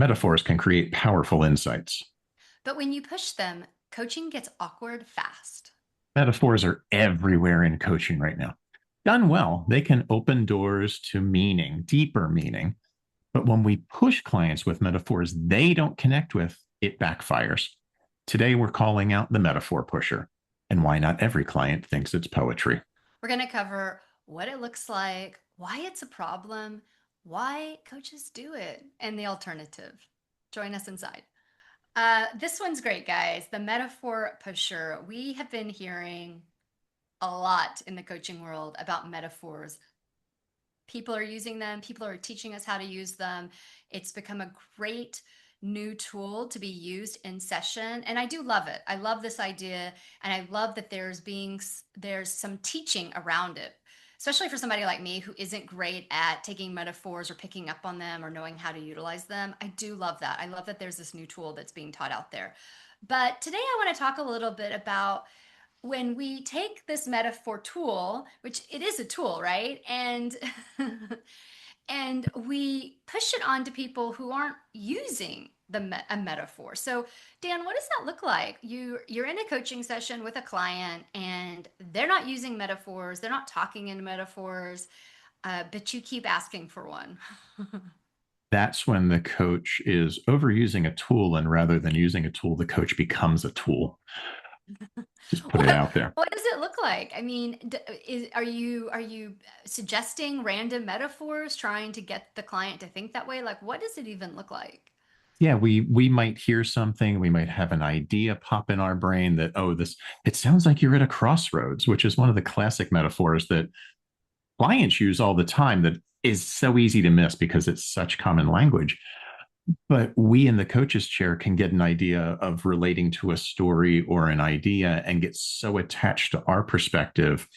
Metaphors can create powerful insights. But when you push them, coaching gets awkward fast. Metaphors are everywhere in coaching right now. Done well, they can open doors to meaning, deeper meaning. But when we push clients with metaphors they don't connect with, it backfires. Today, we're calling out the metaphor pusher and why not every client thinks it's poetry. We're going to cover what it looks like, why it's a problem, why coaches do it, and the alternative. Join us inside. This one's great, guys. The metaphor pusher. We have been hearing a lot in the coaching world about metaphors. People are using them, people are teaching us how to use them. It's become a great new tool to be used in session, and I do love it. I love this idea, and I love that there's some teaching around it, especially for somebody like me who isn't great at taking metaphors or picking up on them or knowing how to utilize them. I do love that. I love that there's this new tool that's being taught out there. But today I want to talk a little bit about when we take this metaphor tool, which it is a tool, right? And and we push it on to people who aren't using a metaphor. So, Dan, what does that look like? You're in a coaching session with a client, and they're not using metaphors. They're not talking in metaphors, but you keep asking for one. That's when the coach is overusing a tool, and rather than using a tool, the coach becomes a tool. Just put it What out there. what does it look like? I mean, are you suggesting random metaphors, trying to get the client to think that way? Like, what does it even look like? Yeah, we might hear something, we might have an idea pop in our brain that, oh, this, it sounds like you're at a crossroads, which is one of the classic metaphors that clients use all the time that is so easy to miss because it's such common language. But we in the coach's chair can get an idea of relating to a story or an idea and get so attached to our perspective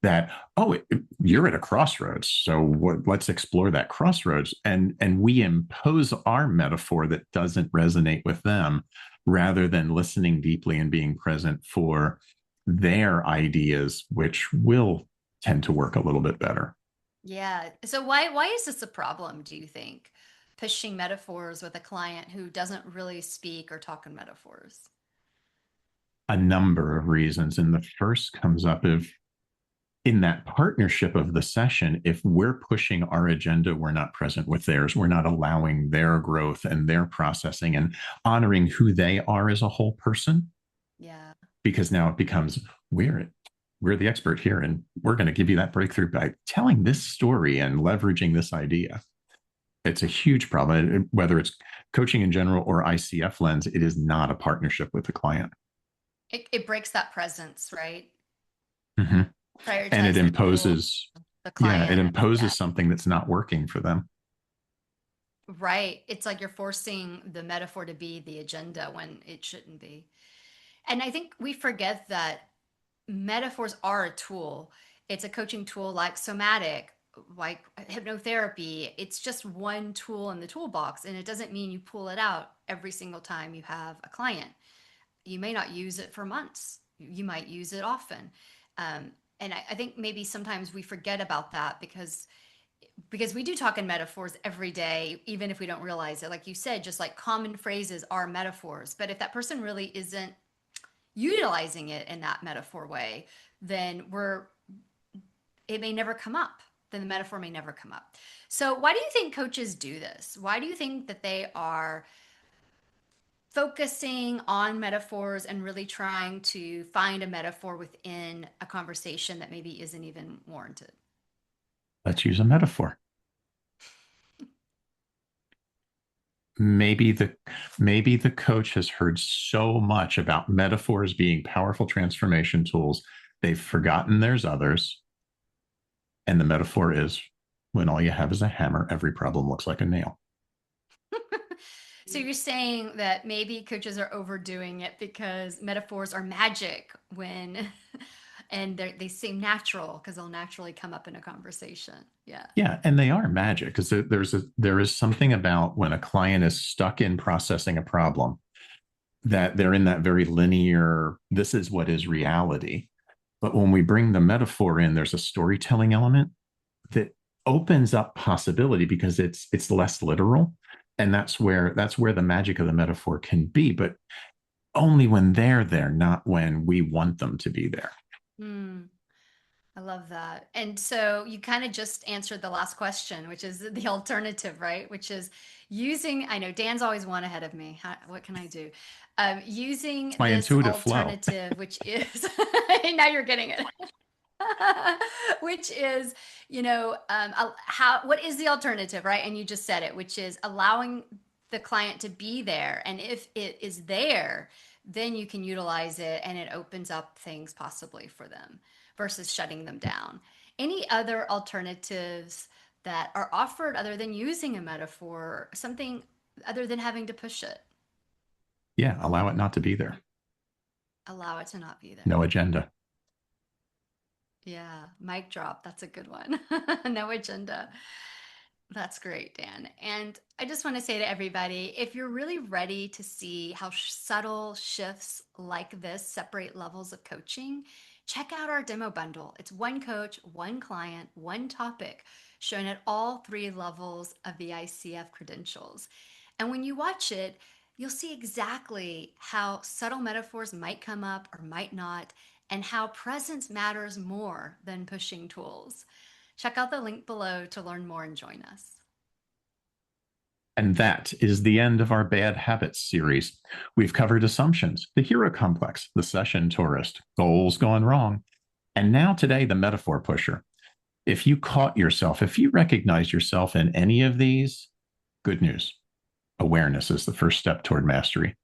that, oh, you're at a crossroads, so let's explore that crossroads, and we impose our metaphor that doesn't resonate with them rather than listening deeply and being present for their ideas, which will tend to work a little bit better. Yeah. So why is this a problem, do you think? Pushing metaphors with a client who doesn't really speak or talk in metaphors. A number of reasons, and the first comes up if in that partnership of the session, if we're pushing our agenda, we're not present with theirs. We're not allowing their growth and their processing and honoring who they are as a whole person, Yeah. because now it becomes we're the expert here, and we're going to give you that breakthrough by telling this story and leveraging this idea. It's a huge problem, whether it's coaching in general or ICF lens. It is not a partnership with the client. It breaks that presence, right? Mm-hmm. And it Prioritize the tool, imposes, the yeah, it client. Yeah. imposes something that's not working for them. Right. It's like you're forcing the metaphor to be the agenda when it shouldn't be. And I think we forget that metaphors are a tool. It's a coaching tool like somatic, like hypnotherapy. It's just one tool in the toolbox, and it doesn't mean you pull it out every single time you have a client. You may not use it for months. You might use it often. And I think maybe sometimes we forget about that because we do talk in metaphors every day, even if we don't realize it. Like you said, just like common phrases are metaphors. But if that person really isn't utilizing it in that metaphor way, then it may never come up. Then the metaphor may never come up. So why do you think coaches do this? Why do you think that they are focusing on metaphors and really trying to find a metaphor within a conversation that maybe isn't even warranted? Let's use a metaphor. Maybe the coach has heard so much about metaphors being powerful transformation tools, they've forgotten there's others. And the metaphor is, when all you have is a hammer, every problem looks like a nail. So you're saying that maybe coaches are overdoing it because metaphors are magic when, and they seem natural because they'll naturally come up in a conversation. Yeah. Yeah, and they are magic because there is something about when a client is stuck in processing a problem, that they're in that very linear, this is what is reality. But when we bring the metaphor in, there's a storytelling element that opens up possibility because it's less literal. And that's where the magic of the metaphor can be, but only when they're there, not when we want them to be there. Hmm. I love that. And so you kind of just answered the last question, which is the alternative, right? Which is using, I know Dan's always one ahead of me. What can I do? It's Using my this intuitive flow. alternative, which is, now you're getting it. Which is, what is the alternative, right? And you just said it, which is allowing the client to be there. And if it is there, then you can utilize it and it opens up things possibly for them versus shutting them down. Any other alternatives that are offered other than using a metaphor, something other than having to push it? Yeah, allow it not to be there. Allow it to not be there. No agenda. Yeah, mic drop. That's a good one. No agenda. That's great, Dan. And I just want to say to everybody, if you're really ready to see how subtle shifts like this separate levels of coaching, check out our demo bundle. It's one coach, one client, one topic, shown at all three levels of the ICF credentials. And when you watch it, you'll see exactly how subtle metaphors might come up or might not, and how presence matters more than pushing tools. Check out the link below to learn more and join us. And that is the end of our Bad Habits series. We've covered assumptions, the hero complex, the session tourist, goals gone wrong, and now today, the metaphor pusher. If you caught yourself, if you recognize yourself in any of these, good news. Awareness is the first step toward mastery.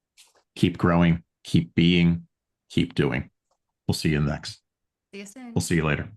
Keep growing, keep being, keep doing. We'll see you next. See you soon. We'll see you later.